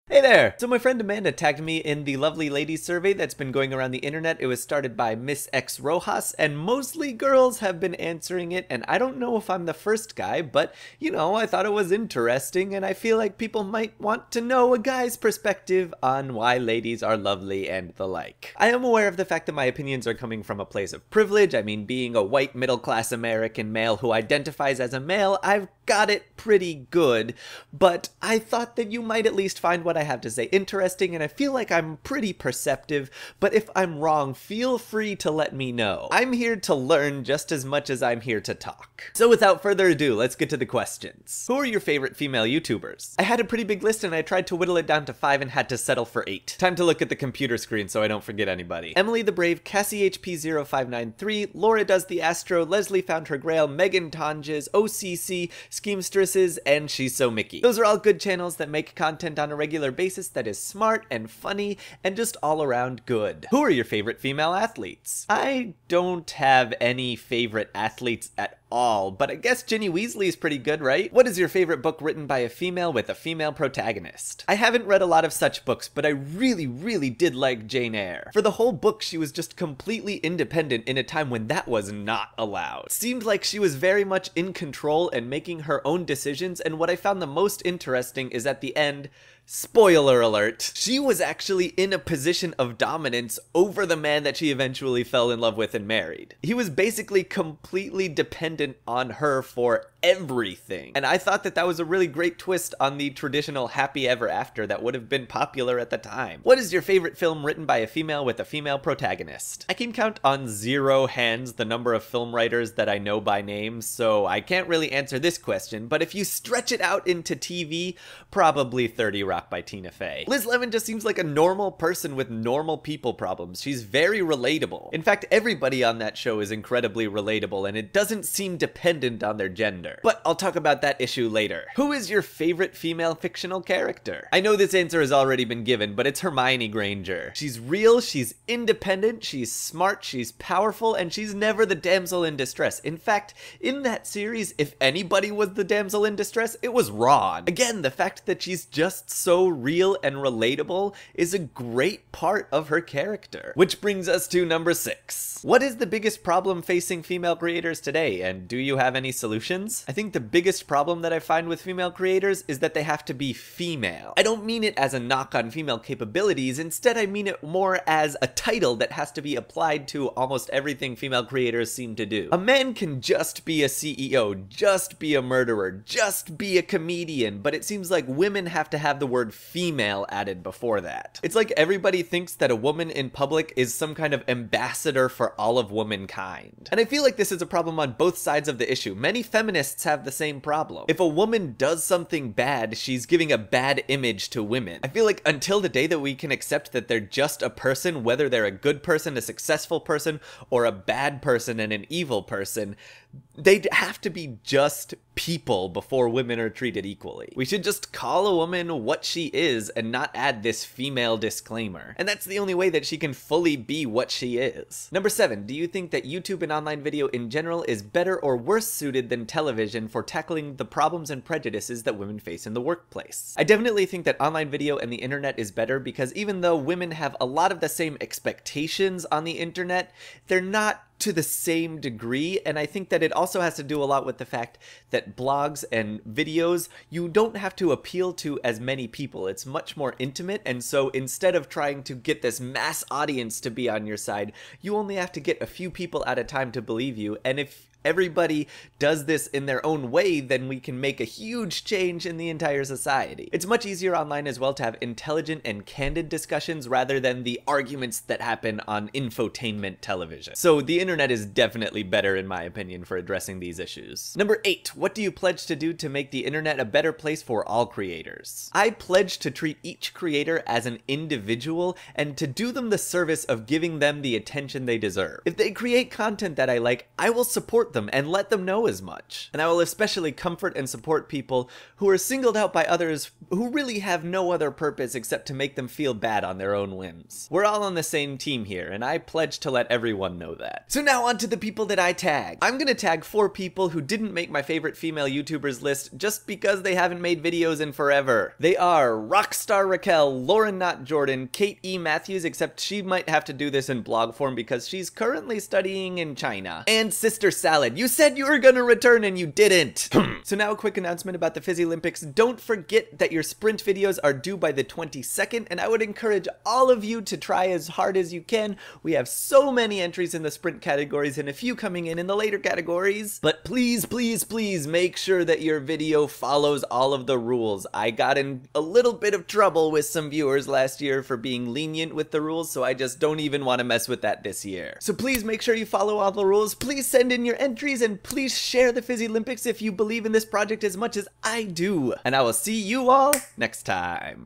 Hey there! So my friend Amanda tagged me in the Lovely Ladies survey that's been going around the internet. It was started by Miss X Rojas, and mostly girls have been answering it, and I don't know if I'm the first guy, but, you know, I thought it was interesting, and I feel like people might want to know a guy's perspective on why ladies are lovely and the like. I am aware of the fact that my opinions are coming from a place of privilege. I mean, being a white middle-class American male who identifies as a male, I've got it pretty good, but I thought that you might at least find what I have to say interesting, and I feel like I'm pretty perceptive, but if I'm wrong, feel free to let me know. I'm here to learn just as much as I'm here to talk. So without further ado, let's get to the questions. Who are your favorite female YouTubers? I had a pretty big list and I tried to whittle it down to 5 and had to settle for 8. Time to look at the computer screen so I don't forget anybody. Emily the Brave, Cassie HP0593, Laura Does the Astro, Leslie Found Her Grail, Megan Tonges, OCC, Schemestresses, and She's So Mickey. Those are all good channels that make content on a regular basis that is smart and funny and just all around good. Who are your favorite female athletes? I don't have any favorite athletes at all, but I guess Ginny Weasley is pretty good, right? What is your favorite book written by a female with a female protagonist? I haven't read a lot of such books, but I really did like Jane Eyre. For the whole book, she was just completely independent in a time when that was not allowed. Seemed like she was very much in control and making her own decisions, and what I found the most interesting is at the end, spoiler alert, she was actually in a position of dominance over the man that she eventually fell in love with and married. He was basically completely dependent on her for everything. And I thought that that was a really great twist on the traditional happy ever after that would have been popular at the time. What is your favorite film written by a female with a female protagonist? I can count on 0 hands the number of film writers that I know by name, so I can't really answer this question, but if you stretch it out into TV, probably 30 Rock by Tina Fey. Liz Lemon just seems like a normal person with normal people problems. She's very relatable. In fact, everybody on that show is incredibly relatable, and it doesn't seem dependent on their gender. But I'll talk about that issue later. Who is your favorite female fictional character? I know this answer has already been given, but it's Hermione Granger. She's real, she's independent, she's smart, she's powerful, and she's never the damsel in distress. In fact, in that series, if anybody was the damsel in distress, it was Ron. Again, the fact that she's just so real and relatable is a great part of her character. Which brings us to number 6. What is the biggest problem facing female creators today, and do you have any solutions? I think the biggest problem that I find with female creators is that they have to be female. I don't mean it as a knock on female capabilities, instead I mean it more as a title that has to be applied to almost everything female creators seem to do. A man can just be a CEO, just be a murderer, just be a comedian, but it seems like women have to have the word female added before that. It's like everybody thinks that a woman in public is some kind of ambassador for all of womankind. And I feel like this is a problem on both sides of the issue. Many feminists have the same problem. If a woman does something bad, she's giving a bad image to women. I feel like until the day that we can accept that they're just a person, whether they're a good person, a successful person, or a bad person and an evil person, they'd have to be just people before women are treated equally. We should just call a woman what she is and not add this female disclaimer. And that's the only way that she can fully be what she is. Number 7, do you think that YouTube and online video in general is better or worse suited than television for tackling the problems and prejudices that women face in the workplace? I definitely think that online video and the internet is better because even though women have a lot of the same expectations on the internet, they're not to the same degree, and I think that it also has to do a lot with the fact that blogs and videos, you don't have to appeal to as many people. It's much more intimate, and so instead of trying to get this mass audience to be on your side, you only have to get a few people at a time to believe you, and if everybody does this in their own way, then we can make a huge change in the entire society. It's much easier online as well to have intelligent and candid discussions rather than the arguments that happen on infotainment television. So the internet is definitely better in my opinion for addressing these issues. Number 8, what do you pledge to do to make the internet a better place for all creators? I pledge to treat each creator as an individual and to do them the service of giving them the attention they deserve. If they create content that I like, I will support them and let them know as much. And I will especially comfort and support people who are singled out by others who really have no other purpose except to make them feel bad on their own whims. We're all on the same team here, and I pledge to let everyone know that. So now on to the people that I tag. I'm gonna tag 4 people who didn't make my favorite female YouTubers list just because they haven't made videos in forever. They are Rockstar Raquel, Lauren Not Jordan, Kate E. Matthews, except she might have to do this in blog form because she's currently studying in China, and Sister Salad. You said you were gonna return and you didn't. So now a quick announcement about the Fizzy Olympics. Don't forget that your sprint videos are due by the 22nd, and I would encourage all of you to try as hard as you can. We have so many entries in the sprint categories and a few coming in the later categories. But please, please, please make sure that your video follows all of the rules. I got in a little bit of trouble with some viewers last year for being lenient with the rules, so I just don't even want to mess with that this year. So please make sure you follow all the rules, please send in your entries, and please share the Fizzy Olympics if you believe in this project as much as I do. And I will see you all next time.